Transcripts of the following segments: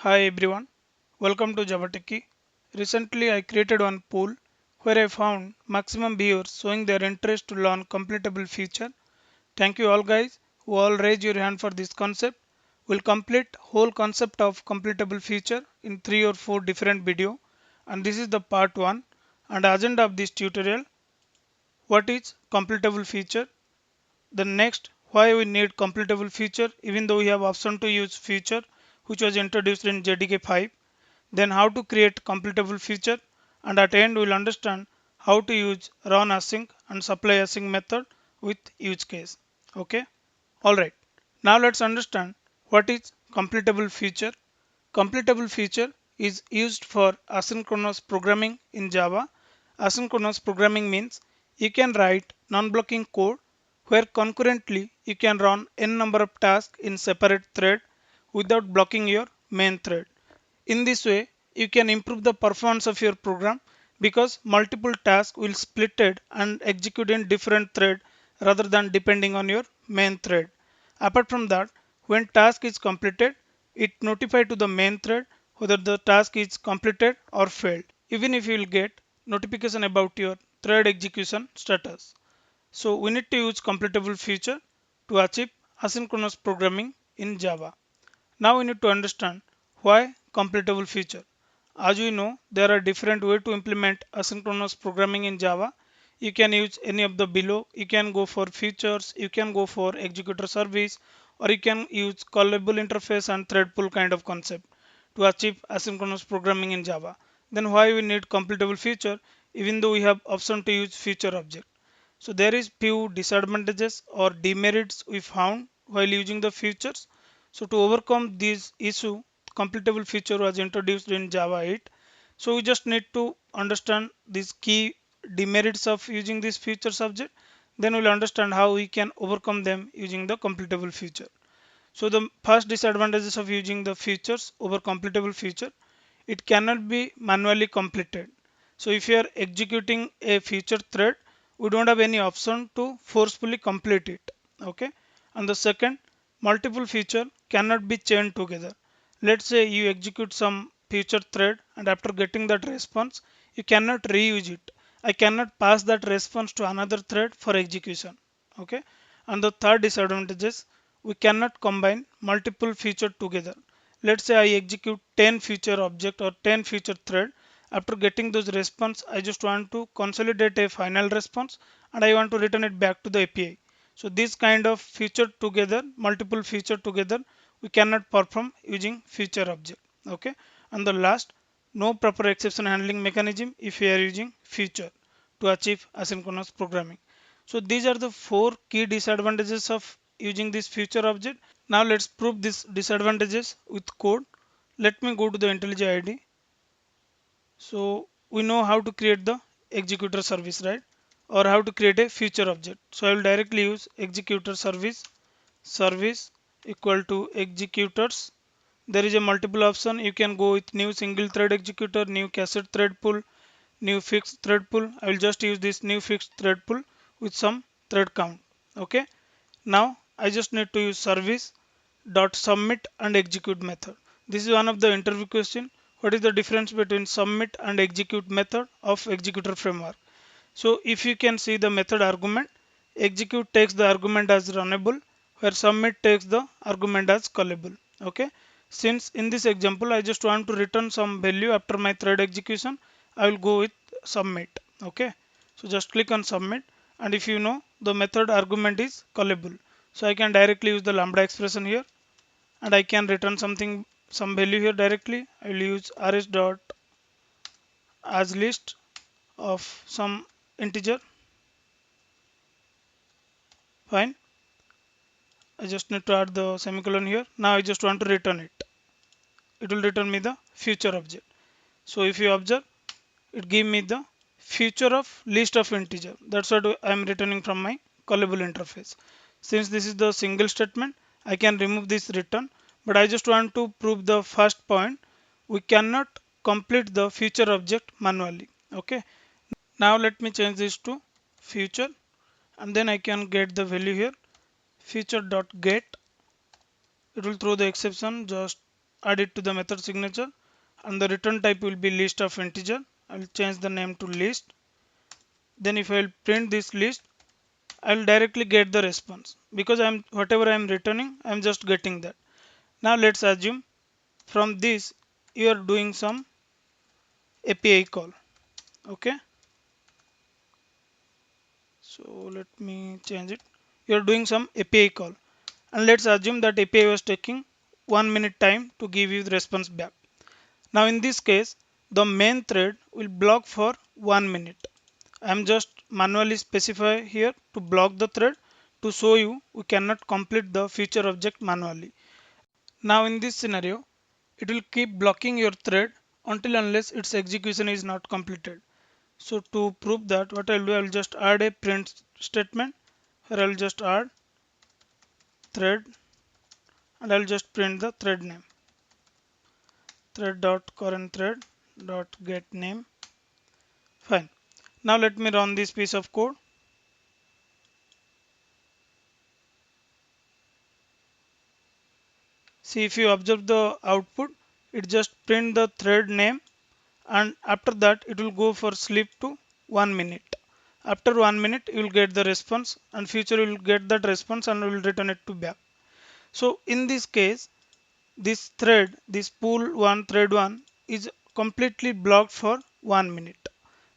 Hi everyone, welcome to Java Techie. Recently I created one poll where I found maximum viewers showing their interest to learn completable feature. Thank you all guys who all raise your hand for this concept. We'll complete whole concept of completable feature in 3 or 4 different video, and this is the part 1 and agenda of this tutorial. What is completable feature? The next, why we need completable feature even though we have option to use feature which was introduced in JDK 5. Then how to create completable feature, and at the end we'll understand how to use run async and supply async method with use case. Okay, all right. Now let's understand what is completable feature. Completable feature is used for asynchronous programming in Java. Asynchronous programming means you can write non-blocking code where concurrently you can run n number of tasks in separate thread without blocking your main thread. In this way, you can improve the performance of your program because multiple tasks will split it and execute in different thread rather than depending on your main thread. Apart from that, when task is completed, it notify to the main thread whether the task is completed or failed. Even if you will get notification about your thread execution status. So we need to use completable feature to achieve asynchronous programming in Java. Now we need to understand why completable feature. As we know, there are different ways to implement asynchronous programming in Java. You can use any of the below. You can go for features, you can go for executor service, or you can use callable interface and thread pool kind of concept to achieve asynchronous programming in Java. Then why we need completable feature even though we have option to use feature object. So there is few disadvantages or demerits we found while using the features. So to overcome this issue, completable feature was introduced in Java 8. So we just need to understand these key demerits of using this feature subject. Then we'll understand how we can overcome them using the completable feature. So the first disadvantages of using the features over completable feature, it cannot be manually completed. So if you are executing a feature thread, we don't have any option to forcefully complete it. Okay. And the second, multiple feature cannot be chained together. Let's say you execute some feature thread and after getting that response, you cannot reuse it. I cannot pass that response to another thread for execution. Okay. And the third disadvantage is we cannot combine multiple feature together. Let's say I execute 10 feature object or 10 feature thread. After getting those response, I just want to consolidate a final response and I want to return it back to the API. So this kind of feature together, multiple feature together, we cannot perform using feature object. Okay. And the last, no proper exception handling mechanism if you are using feature to achieve asynchronous programming. So these are the 4 key disadvantages of using this feature object. Now let's prove these disadvantages with code. Let me go to the IntelliJ IDE. So we know how to create the executor service, right? Or how to create a feature object. So I will directly use executor service equal to executors. There is a multiple option. You can go with new single thread executor, new cassette thread pool, new fixed thread pool. I will just use this new fixed thread pool with some thread count. Okay. Now I just need to use service dot submit and execute method. This is one of the interview question. What is the difference between submit and execute method of executor framework? So if you can see the method argument, execute takes the argument as runnable, where submit takes the argument as callable. Okay. Since in this example I just want to return some value after my thread execution, I will go with submit. Okay. So just click on submit, and if you know the method argument is callable, so I can directly use the lambda expression here and I can return some value here directly. I will use rs dot as list of some integer. Fine. I just need to add the semicolon here. Now I just want to return it. It will return me the future object. So if you observe, it give me the future of list of integer. That's what I am returning from my callable interface. Since this is the single statement, I can remove this return, but I just want to prove the first point. We cannot complete the future object manually. Okay. Now let me change this to future, and then I can get the value here. Future dot get. It will throw the exception. Just add it to the method signature, and the return type will be list of integer. I'll change the name to list. Then if I'll print this list, I'll directly get the response because I'm whatever I'm returning, I'm just getting that. Now let's assume from this you are doing some API call. Okay, so let me change it. You're doing some API call, and let's assume that API was taking 1 minute time to give you the response back. Now in this case, the main thread will block for 1 minute. I'm just manually specify here to block the thread to show you we cannot complete the feature object manually. Now in this scenario, it will keep blocking your thread until unless its execution is not completed. So to prove that, what I'll do, I'll just add a print statement. Here I'll just add thread, and I'll just print the thread name. Thread dot current thread dot get name. Fine. Now let me run this piece of code. See, if you observe the output, it just print the thread name, and after that it will go for sleep to 1 minute. After 1 minute you will get the response, and future you will get that response and will return it to back. So in this case, this thread, this pool 1 thread 1 is completely blocked for 1 minute.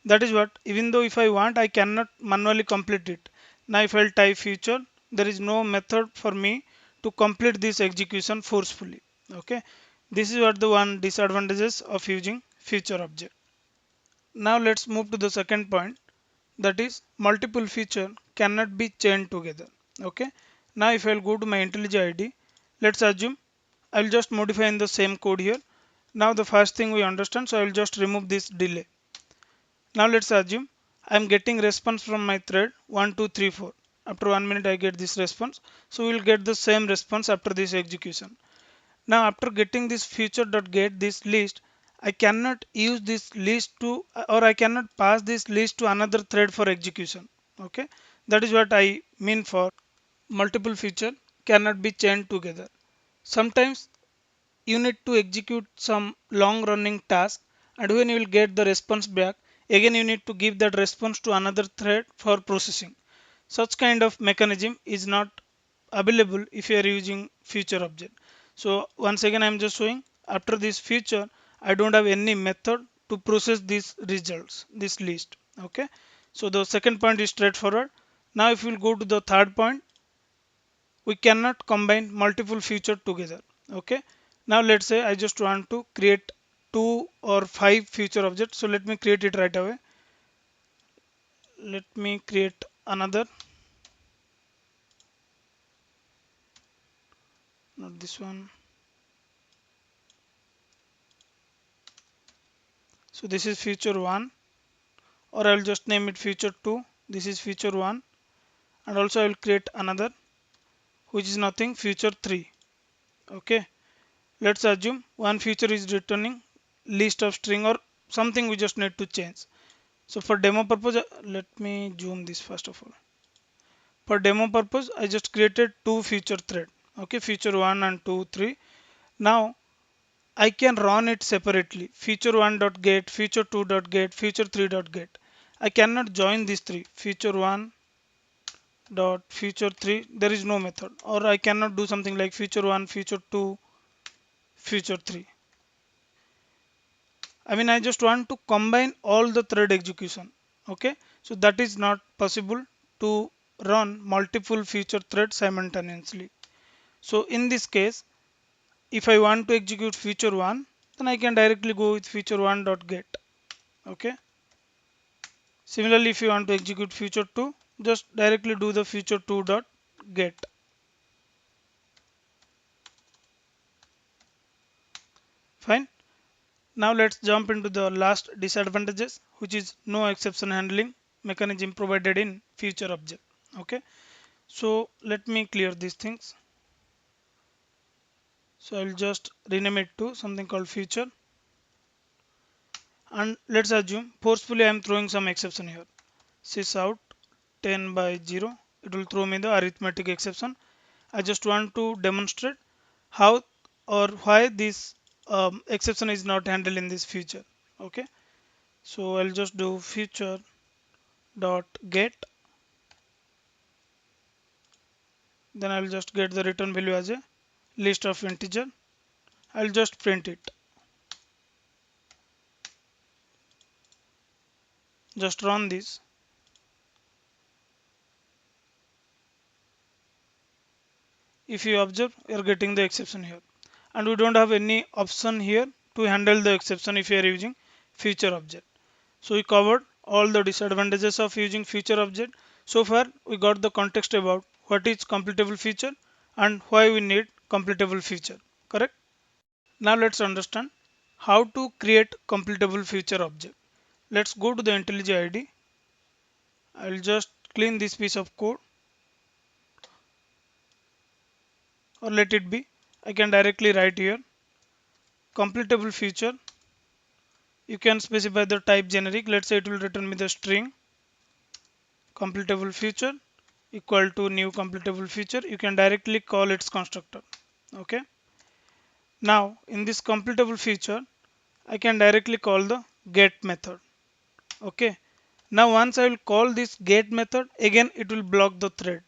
That is what, even though if I want, I cannot manually complete it. Now if I'll type future, there is no method for me to complete this execution forcefully. Okay, this is what the one disadvantages of using feature object. Now let's move to the second point, that is multiple feature cannot be chained together. Okay, now if I'll go to my IntelliJ IDE, let's assume I'll just modify in the same code here. Now the first thing we understand, so I'll just remove this delay. Now let's assume I'm getting response from my thread 1 2 3 4. After 1 minute I get this response, so we'll get the same response after this execution. Now after getting this future.get this list, I cannot use this list to, or I cannot pass this list to another thread for execution. Okay, that is what I mean for multiple feature cannot be chained together. Sometimes you need to execute some long running task, and when you will get the response back, again you need to give that response to another thread for processing. Such kind of mechanism is not available if you are using feature object. So once again I'm just showing, after this feature I don't have any method to process these results, this list. Okay, so the second point is straightforward. Now if we'll go to the third point, we cannot combine multiple feature together. Okay, now let's say I just want to create 2 or 5 feature objects, so let me create it right away. Let me create another, not this one. So this is feature 1, or I'll just name it feature 2. This is feature 1, and also I will create another which is nothing, feature 3. Okay, let's assume one feature is returning list of string or something we just need to change. So for demo purpose, let me zoom this first of all. For demo purpose, I just created 2 feature thread. Okay, feature 1 and 2 3. Now I can run it separately, feature 1.get, feature 2.get, feature 3.get. I cannot join these three, feature 1 dot feature 3, there is no method, or I cannot do something like feature 1 feature 2 feature 3. I mean, I just want to combine all the thread execution. Okay, so that is not possible to run multiple feature threads simultaneously. So in this case, if I want to execute feature 1, then I can directly go with feature 1.get. Okay, similarly if you want to execute feature 2, just directly do the feature 2.get. Fine. Now let's jump into the last disadvantages, which is no exception handling mechanism provided in feature object. Okay, so let me clear these things. So I'll just rename it to something called feature, and let's assume forcefully I'm throwing some exception here. Sys out 10 by 0, it will throw me the arithmetic exception. I just want to demonstrate how or why this exception is not handled in this feature. Okay, so I'll just do feature dot get, then I'll just get the return value as a list of integer. I'll just print it. Just run this. If you observe, you're getting the exception here, and we don't have any option here to handle the exception if you are using feature object. So we covered all the disadvantages of using feature object. So far we got the context about what is completable feature and why we need completable feature, correct? Now let's understand how to create completable feature object. Let's go to the IntelliJ IDE. I'll just clean this piece of code, or let it be. I can directly write here completable feature. You can specify the type generic. Let's say it will return me the string completable feature equal to new completable feature. You can directly call its constructor. Okay, now in this completable feature I can directly call the get method. Okay, now once I will call this get method, again it will block the thread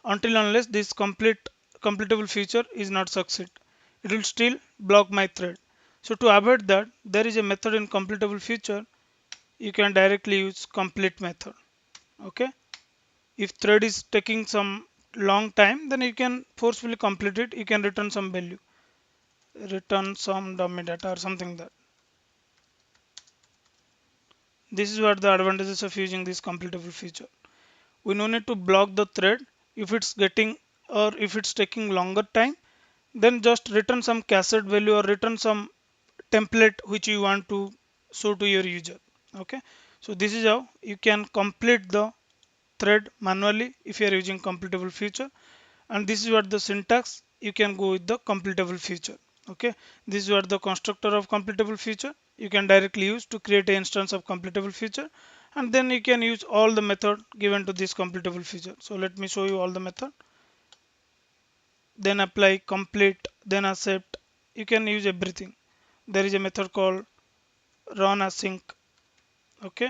until unless this completable feature is not succeed. It will still block my thread. So to avoid that, there is a method in completable feature. You can directly use complete method. Okay, if thread is taking some long time, then you can forcefully complete it. You can return some value, return some dummy data or something that. This is what the advantages of using this completable feature. We no need to block the thread if it's getting, or if it's taking longer time, then just return some cached value or return some template which you want to show to your user. Okay, so this is how you can complete the thread manually if you are using completable feature, and this is what the syntax you can go with the completable feature. Okay, this is what the constructor of completable feature you can directly use to create an instance of completable feature, and then you can use all the method given to this completable feature. So let me show you all the method, then apply, complete, then accept. You can use everything. There is a method called run async. Okay,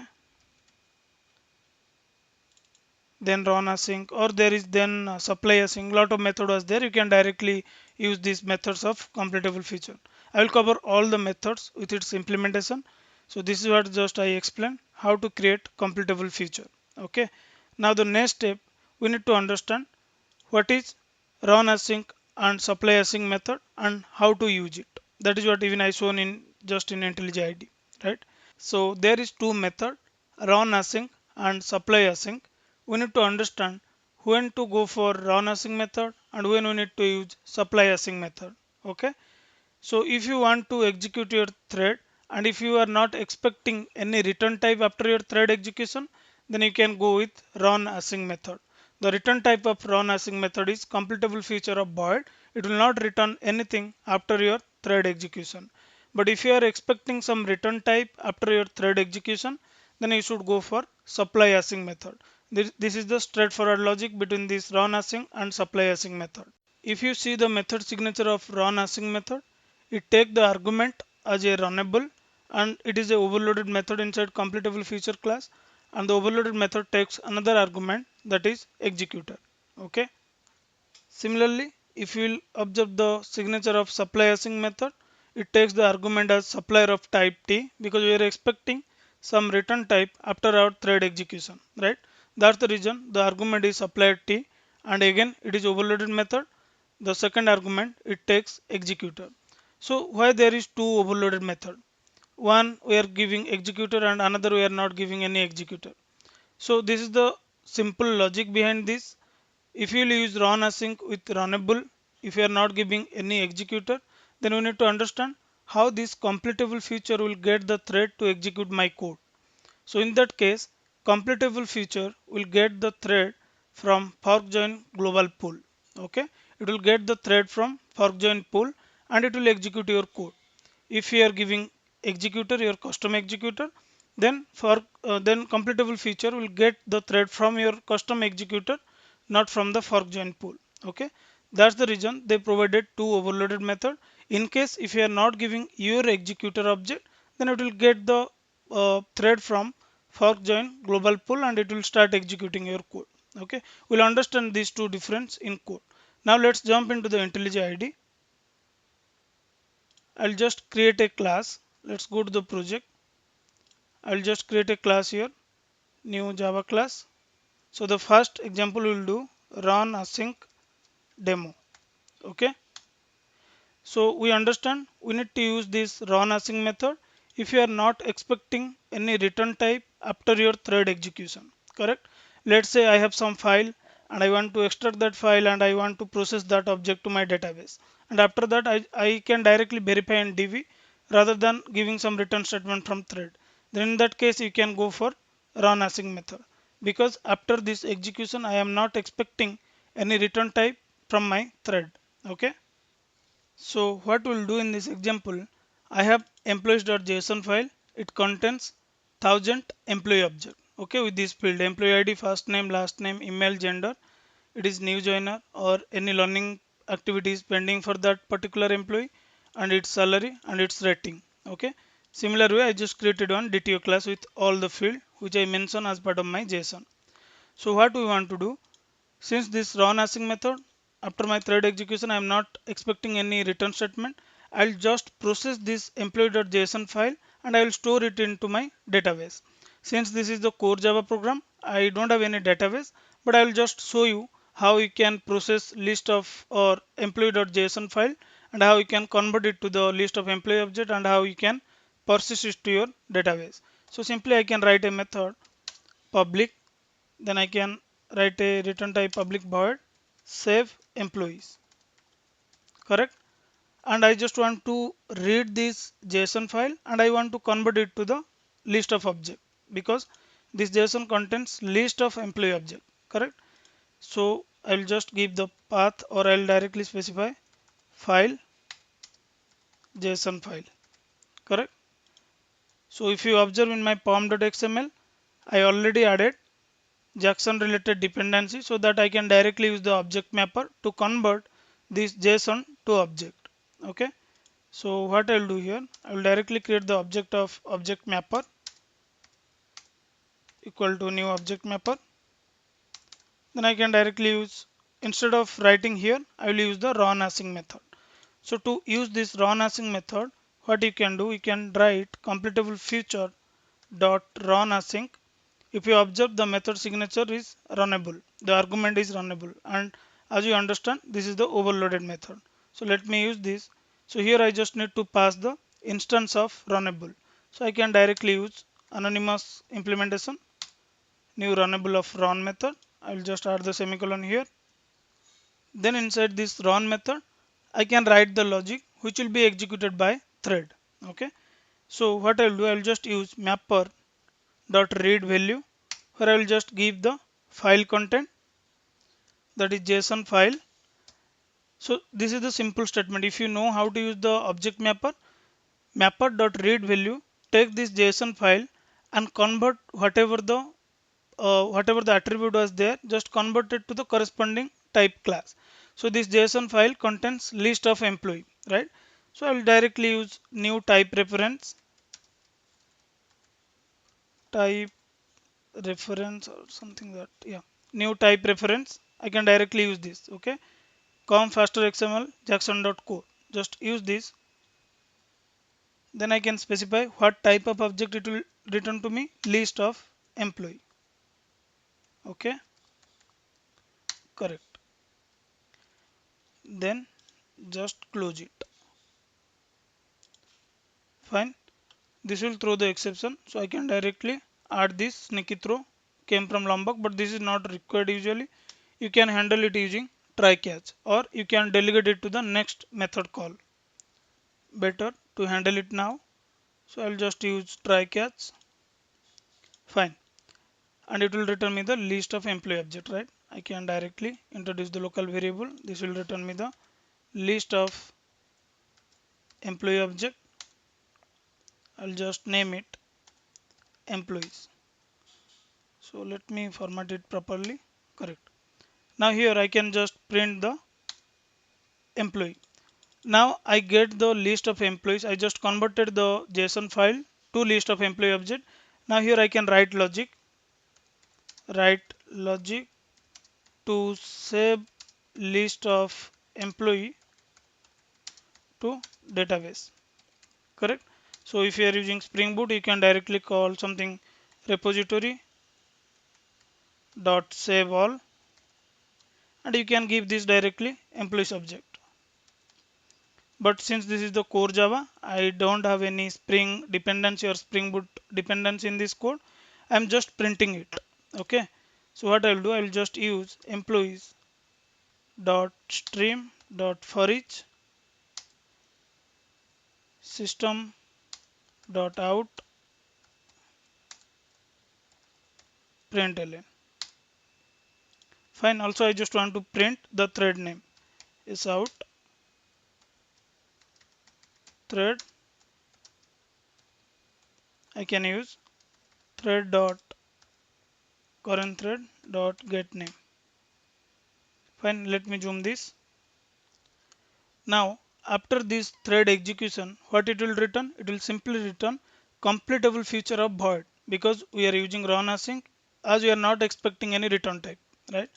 then run async, or there is then supply async. Lot of method was there. You can directly use these methods of completable feature. I will cover all the methods with its implementation. So this is what just I explained how to create completable feature. Okay, now the next step, we need to understand what is run async and supply async method and how to use it. That is what even I shown in just in IntelliJ IDE, right? So there is two method, run async and supply async. We need to understand when to go for run async method and when we need to use supply async method. Okay, so if you want to execute your thread and if you are not expecting any return type after your thread execution, then you can go with run async method. The return type of run async method is completable feature of void. It will not return anything after your thread execution. But if you are expecting some return type after your thread execution, then you should go for supply async method. This is the straightforward logic between this run async and supply async method. If you see the method signature of run async method, it take the argument as a runnable, and it is a overloaded method inside completable feature class, and the overloaded method takes another argument, that is executor. Okay, similarly if you will observe the signature of supply async method, it takes the argument as supplier of type t because we are expecting some return type after our thread execution, right? That's the reason the argument is supplier t, and again it is overloaded method. The second argument it takes executor. So why there is two overloaded method? One we are giving executor and another we are not giving any executor. So this is the simple logic behind this. If you will use run async with runnable, if you are not giving any executor, then we need to understand how this completable feature will get the thread to execute my code. So in that case, completable feature will get the thread from fork join global pool. Okay, it will get the thread from fork join pool and it will execute your code. If you are giving executor, your custom executor, then then completable feature will get the thread from your custom executor, not from the fork join pool. Okay, that's the reason they provided two overloaded method. In case if you are not giving your executor object, then it will get the thread from fork join global pull and it will start executing your code. Okay, we'll understand these two difference in code. Now let's jump into the IntelliJ IDE. I'll just create a class. Let's go to the project. I'll just create a class here, new Java class. So the first example we'll do run async demo. Okay, so we understand we need to use this run async method if you are not expecting any return type after your thread execution. Correct? Let's say I have some file and I want to extract that file and I want to process that object to my database. And after that I can directly verify in DB rather than giving some return statement from thread. Then in that case you can go for run async method because after this execution I am not expecting any return type from my thread. Okay. So what we'll do in this example, I have employees.json file. It contains 1000 employee object. Okay, with this field employee ID, first name, last name, email, gender. It is new joiner or any learning activities pending for that particular employee, and its salary and its rating. Okay. Similar way, I just created one DTO class with all the field which I mentioned as part of my JSON. So what we want to do, since this run async method, after my thread execution, I am not expecting any return statement. I'll just process this employee.json file and I will store it into my database. Since this is the core Java program, I don't have any database, but I will just show you how you can process list of or employee.json file and how you can convert it to the list of employee object and how you can persist it to your database. So simply I can write a method public, then I can write a return type public void save employees. Correct? And I just want to read this JSON file and I want to convert it to the list of object because this JSON contains list of employee object. Correct? So I'll just give the path or I'll directly specify file JSON file. Correct? So if you observe in my pom.xml, I already added Jackson related dependency so that I can directly use the object mapper to convert this JSON to object. Okay. So what I'll do here, I will directly create the object of object mapper equal to new object mapper. Then I can directly use, instead of writing here, I will use the run async method. So to use this run async method, what you can do, you can write completable future dot run async. If you observe, the method signature is runnable, the argument is runnable, and as you understand, this is the overloaded method. So let me use this. So here I just need to pass the instance of runnable. So I can directly use anonymous implementation, new runnable of run method. I will just add the semicolon here. Then inside this run method, I can write the logic which will be executed by thread. Okay. So what I will do, I will just use mapper dot read value where I will just give the file content, that is JSON file. So this is the simple statement. If you know how to use the object mapper, mapper.read value, take this JSON file and convert whatever the attribute was there, just convert it to the corresponding type class. So this JSON file contains list of employee, right? So I will directly use new type reference, type reference or something, that, yeah, new type reference. I can directly use this. Okay. Com faster XML jackson.co. Just use this. Then I can specify what type of object it will return to me. List of employee. Okay. Correct. Then just close it. Fine. This will throw the exception. So I can directly add this sneaky throw came from Lombok, but this is not required usually. You can handle it using try catch or you can delegate it to the next method call. Better to handle it now. So I'll just use try catch. Fine. And it will return me the list of employee object, right? I can directly introduce the local variable. This will return me the list of employee object. I'll just name it employees. So let me format it properly. Correct. Now here I can just print the employee. Now I get the list of employees. I just converted the JSON file to list of employee object. Now here I can write logic to save list of employee to database. Correct. So if you are using Spring Boot, you can directly call something repository dot save all, and you can give this directly employees object. But since this is the core Java, I don't have any Spring dependency or Spring Boot dependency in this code. I'm just printing it. Okay. So what I'll do, I'll just use employees dot stream dot for each system dot out println. Fine. Also, I just want to print the thread name is out thread. I can use thread dot current thread dot get name. Fine. Let me zoom this. Now, after this thread execution, what it will return? It will simply return completable feature of void, because we are using run async, as we are not expecting any return type, right?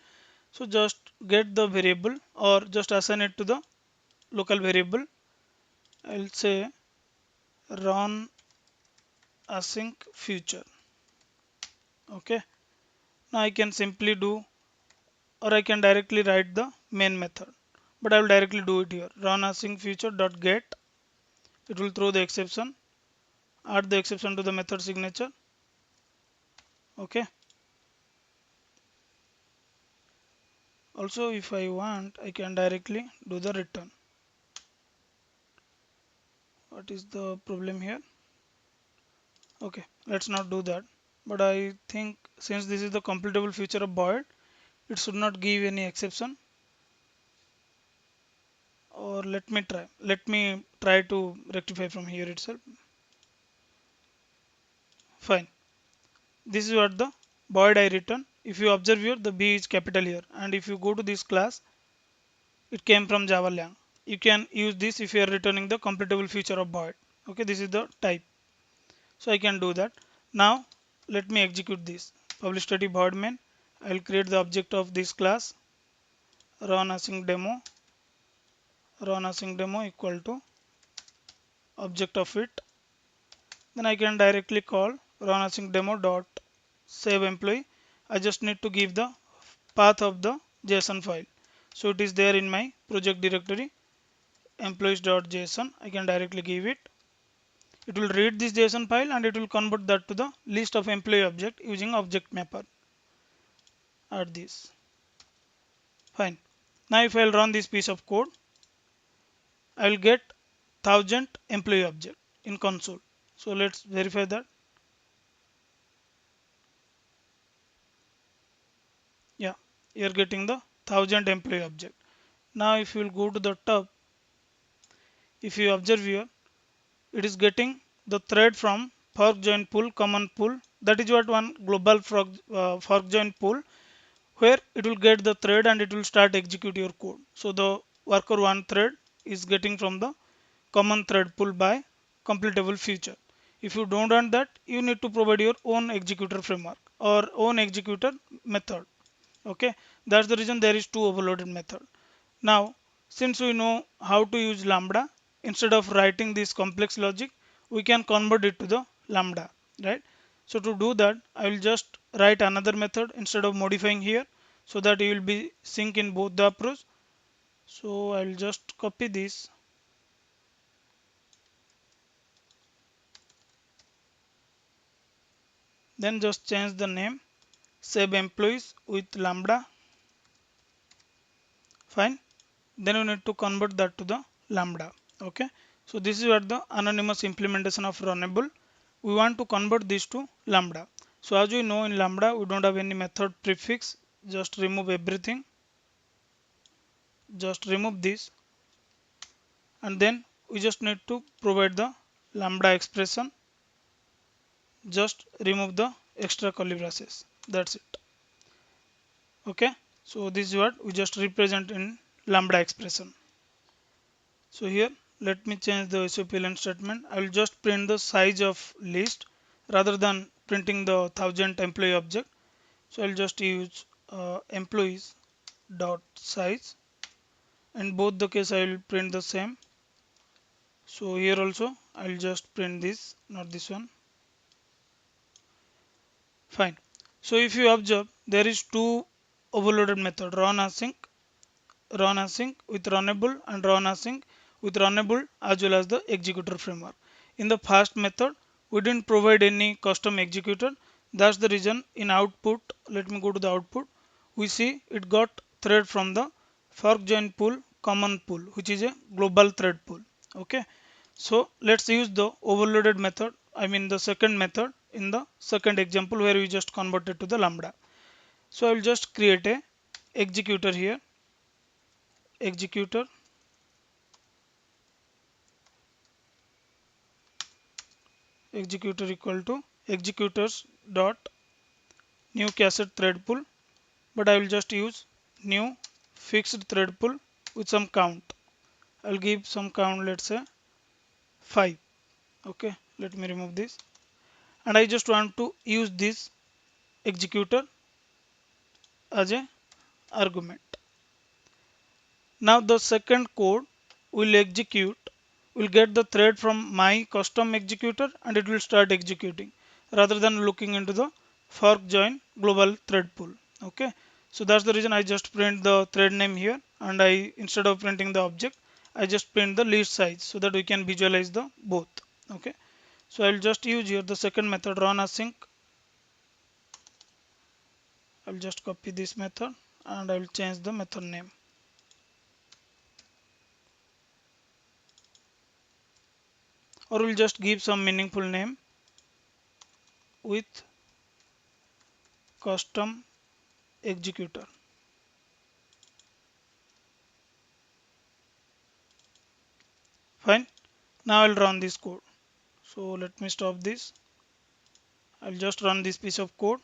So just get the variable or just assign it to the local variable. I'll say run async future. Okay. Now I can simply do, or I can directly write the main method, but I will directly do it here. Run async future dot get. It will throw the exception. Add the exception to the method signature. Okay. Also, if I want, I can directly do the return. What is the problem here? Okay, let's not do that. But I think since this is the completable feature of void, it should not give any exception. Or let me try to rectify from here itself. Fine. This is what the void I return. If you observe here, the B is capital here, and if you go to this class, it came from Java lang. You can use this if you are returning the completable feature of void. Okay, this is the type. So I can do that. Now let me execute this. Publish static void main. I will create the object of this class run async demo equal to object of it. Then I can directly call run async demo dot save employee. I just need to give the path of the JSON file. So it is there in my project directory employees.json. I can directly give it. It will read this JSON file and it will convert that to the list of employee object using object mapper. Add this. Fine. Now if I'll run this piece of code, I will get 1000 employee object in console. So let's verify that. Yeah, you're getting the 1000 employee object. Now if you will go to the top, if you observe here, it is getting the thread from fork join pool common pool. That is what one global fork join pool, where it will get the thread and it will start execute your code. So the worker one thread is getting from the common thread pool by completable feature. If you don't want that, you need to provide your own executor framework or own executor method. Okay, that's the reason there is two overloaded method. Now, since we know how to use lambda, instead of writing this complex logic, we can convert it to the lambda, right? So to do that, I will just write another method instead of modifying here, so that you will be sync in both the approach. So I will just copy this, then just change the name, save employees with lambda. Fine. Then we need to convert that to the lambda. Okay. So this is what the anonymous implementation of runnable. We want to convert this to lambda. So as we know, in lambda we don't have any method prefix. Just remove everything. Just remove this, and then we just need to provide the lambda expression. Just remove the extra curly braces. That's it. Okay. So this is what we just represent in lambda expression. So here let me change the SOPLN statement. I will just print the size of list rather than printing the 1000 employee object. So I'll just use employees dot size. In both the case I will print the same. So here also I'll just print this, not this one. Fine. So if you observe, there is two overloaded method, run async with runnable and run async with runnable as well as the executor framework. In the first method, we didn't provide any custom executor. That's the reason in output, let me go to the output, we see it got thread from the fork join pool common pool, which is a global thread pool. Okay. So let's use the overloaded method, I mean the second method in the second example where we just converted to the lambda. So I will just create a executor here, executor executor equal to executors dot new cassette thread pool, but I will just use new fixed thread pool with some count. I'll give some count, let's say 5. Okay, let me remove this, and I just want to use this executor as a argument. Now the second code will execute, will get the thread from my custom executor and it will start executing rather than looking into the fork join global thread pool. Okay, so that's the reason I just print the thread name here, and I, instead of printing the object, I just print the list size so that we can visualize the both. Okay, so I'll just use here the second method, run async. I'll just copy this method and I'll change the method name, or we'll just give some meaningful name with custom executor. Fine. Now I'll run this code. So let me stop this. I'll just run this piece of code.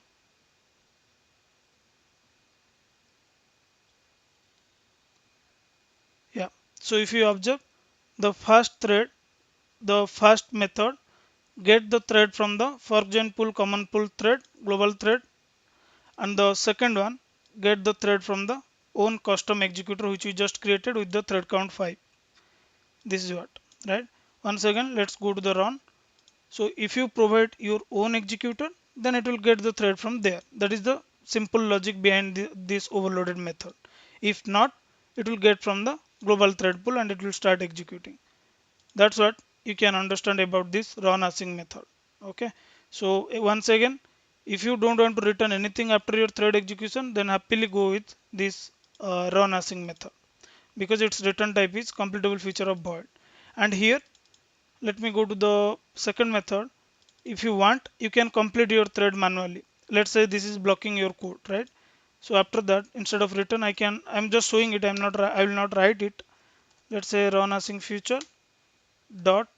Yeah. So if you observe, the first thread, the first method get the thread from the forkjoin pool common pool thread global thread, and the second one get the thread from the own custom executor which we just created with the thread count 5. This is what, right? Once again, let's go to the run. So if you provide your own executor, then it will get the thread from there. That is the simple logic behind this overloaded method. If not, it will get from the global thread pool and it will start executing. That's what you can understand about this run async method. Okay. So once again, if you don't want to return anything after your thread execution, then happily go with this run async method, because its return type is completable feature of void. And here, let me go to the second method. If you want, you can complete your thread manually. Let's say this is blocking your code, right? So after that, instead of return, I'm just showing it, I will not write it. Let's say run async future dot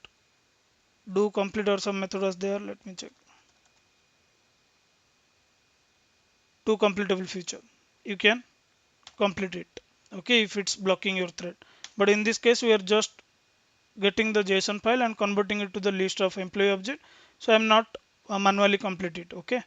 do complete, or some method was there, let me check. To completable feature, you can complete it, okay, if it's blocking your thread. But in this case, we are just getting the JSON file and converting it to the list of employee object, so I'm not manually complete it. Okay.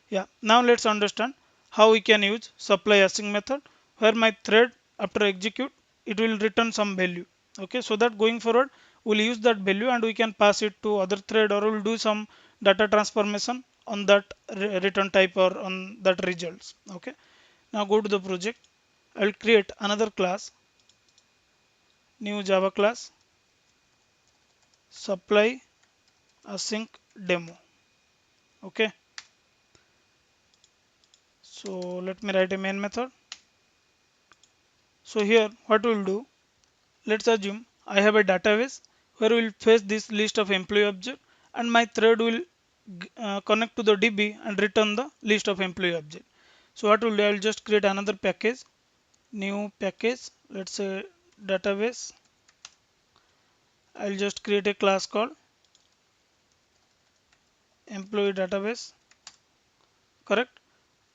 Yeah, now let's understand how we can use supply async method, where my thread after execute, it will return some value. Okay, so that going forward, we'll use that value and we can pass it to other thread, or we'll do some data transformation on that return type or on that results. Okay, now go to the project. I'll create another class, new Java class, supply async demo. Okay, so let me write a main method. So here what we'll do, let's assume I have a database where we'll fetch this list of employee object, and my thread will connect to the DB and return the list of employee object. So what we'll do, I'll just create another package, new package, let's say database. I'll just create a class called employee database, correct?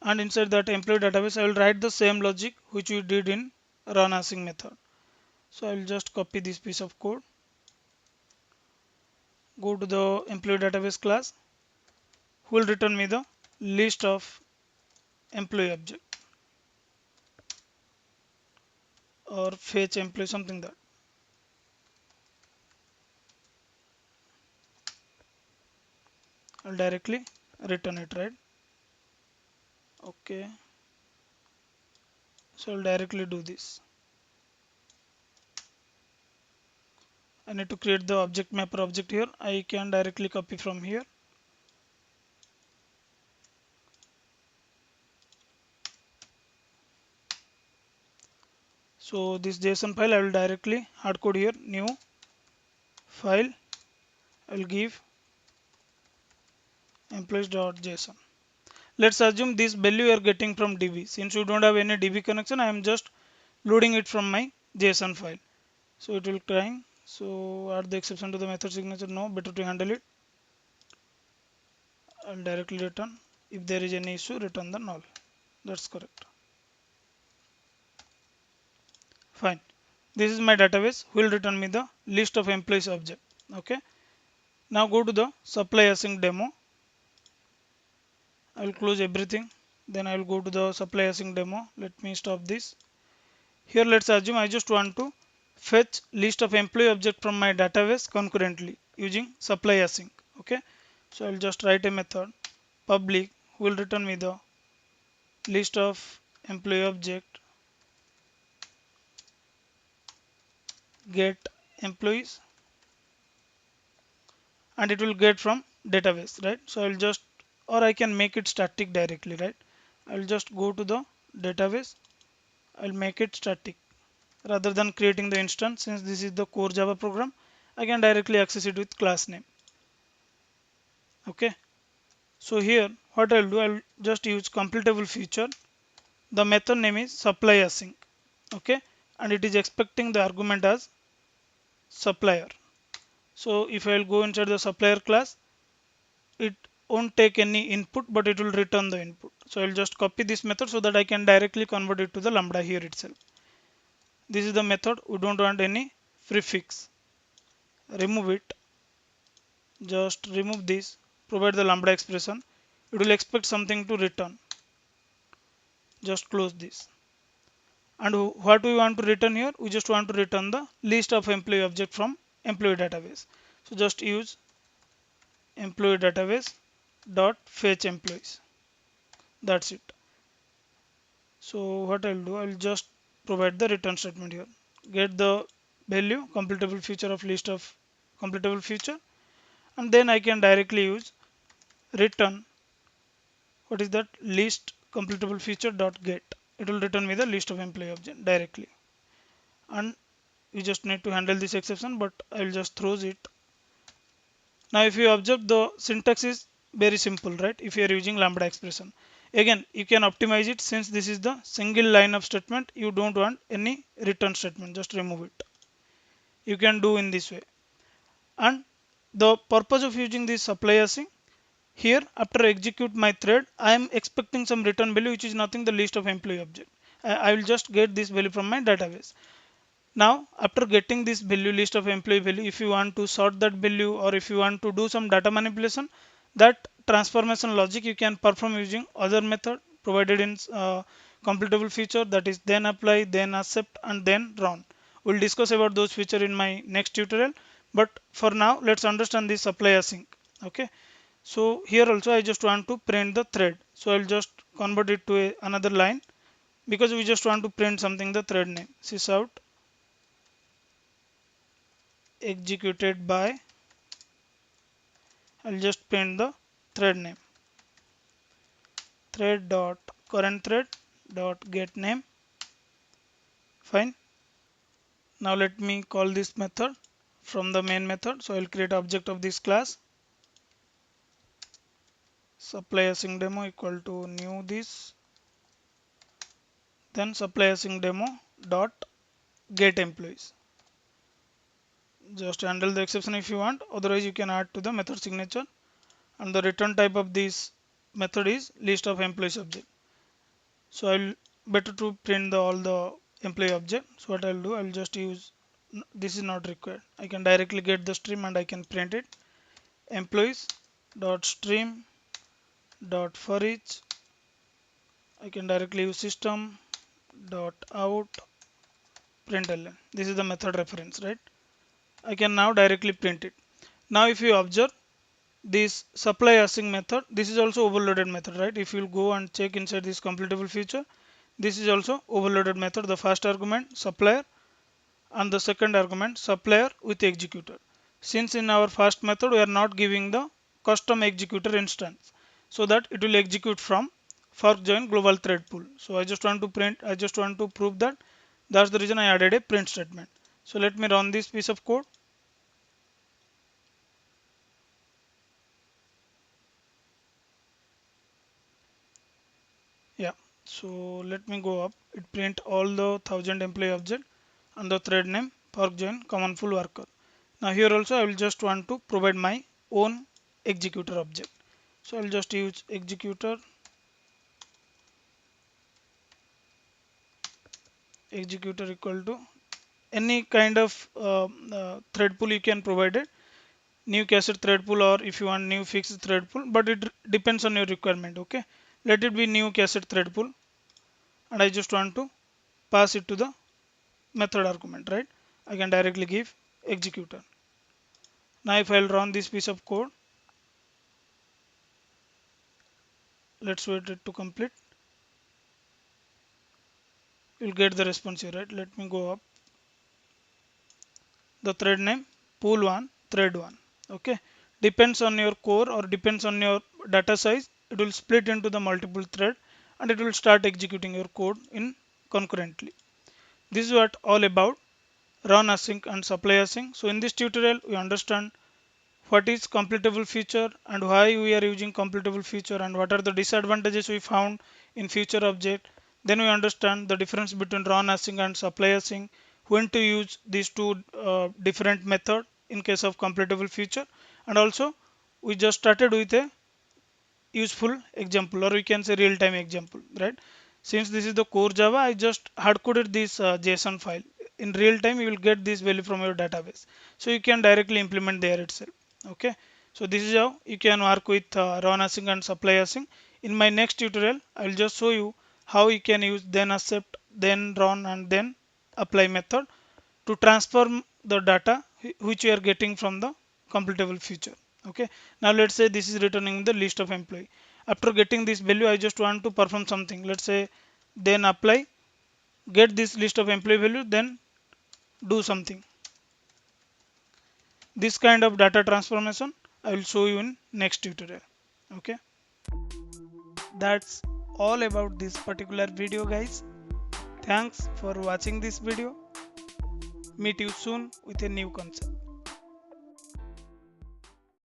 And inside that employee database, I will write the same logic which we did in run async method. So I will just copy this piece of code, go to the employee database class, who will return me the list of employee object or fetch employee, something that. I'll directly return it, right? Okay, so I'll directly do this. I need to create the object mapper object here. I can directly copy from here. So this JSON file I will directly hardcode here, new file. I will give employees.json. Let's assume this value you are getting from DB. Since you don't have any DB connection, I am just loading it from my JSON file. So it will crying. So add the exception to the method signature. No, better to handle it. I'll directly return. If there is any issue, return the null. That's correct. Fine. This is my database. Will return me the list of employees object. Okay. Now go to the supply async demo. I will close everything. Then I will go to the supply async demo. Let me stop this. Here let's assume I just want to fetch list of employee object from my database concurrently using supply async. Okay. So I'll just write a method public who will return me the list of employee object get employees, and it will get from database, right? So I'll just, or I can make it static directly, right? I'll just go to the database. I'll make it static rather than creating the instance. Since this is the core Java program, I can directly access it with class name. Okay. So here what I'll do, I'll just use completable feature. The method name is supply async. Okay. And it is expecting the argument as supplier. So if I'll go inside the supplier class, it won't take any input, but it will return the input. So I'll just copy this method so that I can directly convert it to the lambda here itself. This is the method. We don't want any prefix. Remove it. Just remove this. Provide the lambda expression. It will expect something to return. Just close this. And what we want to return here? We just want to return the list of employee object from employee database. So just use employee database dot fetch employees. That's it. So what I'll do, I'll just provide the return statement here. Get the value completable feature of list of completable feature, and then I can directly use return, what is that, list completable feature dot get. It will return me the list of employee object directly. And we just need to handle this exception, but I'll just throw it. Now if you observe, the syntax is very simple, right? If you are using lambda expression, again you can optimize it. Since this is the single line of statement, you don't want any return statement, just remove it. You can do in this way. And the purpose of using this supply async, here after execute my thread, I am expecting some return value, which is nothing, the list of employee object. I will just get this value from my database. Now after getting this value, list of employee value, if you want to sort that value or if you want to do some data manipulation, that transformation logic you can perform using other method provided in completable feature, that is then apply, then accept, and then run. We'll discuss about those feature in my next tutorial, but for now let's understand this supply async. Okay. So here also I just want to print the thread, so I'll just convert it to another line, because we just want to print something, the thread name sysout executed by. I'll just print the thread name, thread dot current thread dot get name. Fine. Now let me call this method from the main method. So I'll create object of this class, supply async demo equal to new this, then supply async demo dot get employees. Just handle the exception if you want, otherwise you can add to the method signature. And the return type of this method is list of employees object. So I'll better to print all the employee object. So what I'll do, I'll just use this is not required. I can directly get the stream and I can print it. Employees dot stream dot for each. I can directly use system dot out println. This is the method reference, right? I can now directly print it. Now if you observe this supply async method, this is also overloaded method, right? If you go and check inside this completable feature, this is also overloaded method. The first argument supplier and the second argument supplier with executor. Since in our first method we are not giving the custom executor instance, so that it will execute from fork join global thread pool. So I just want to prove that. That's the reason I added a print statement. So let me run this piece of code. Yeah, so let me go up. It print all the 1000 employee object and the thread name fork join common full worker. Now here also I will just want to provide my own executor object. So I'll just use executor equal to any kind of thread pool you can provide it, new cassette thread pool, or if you want new fixed thread pool, but it depends on your requirement. Okay, let it be new cassette thread pool, and I just want to pass it to the method argument, right? I can directly give executor. Now if I'll run this piece of code, let's wait it to complete. You'll get the response here, right? Let me go up. The thread name pool1 thread1. Okay, depends on your core or depends on your data size, it will split into the multiple thread and it will start executing your code in concurrently. This is what all about run async and supply async. So in this tutorial we understand what is completable feature and why we are using completable feature and what are the disadvantages we found in feature object. Then we understand the difference between run async and supply async, when to use these two different method in case of completable feature, and also we just started with a useful example, or we can say real-time example, right? Since this is the core Java, I just hard-coded this JSON file. In real time you will get this value from your database, so you can directly implement there itself. Okay, so this is how you can work with run async and supply async. In my next tutorial I will just show you how you can use then accept, then run, and then apply method to transform the data which you are getting from the completable feature. Okay, now let's say this is returning the list of employee. After getting this value, I just want to perform something. Let's say then apply, get this list of employee value, then do something. This kind of data transformation I will show you in next tutorial. Okay, that's all about this particular video, guys. Thanks for watching this video. Meet you soon with a new concept.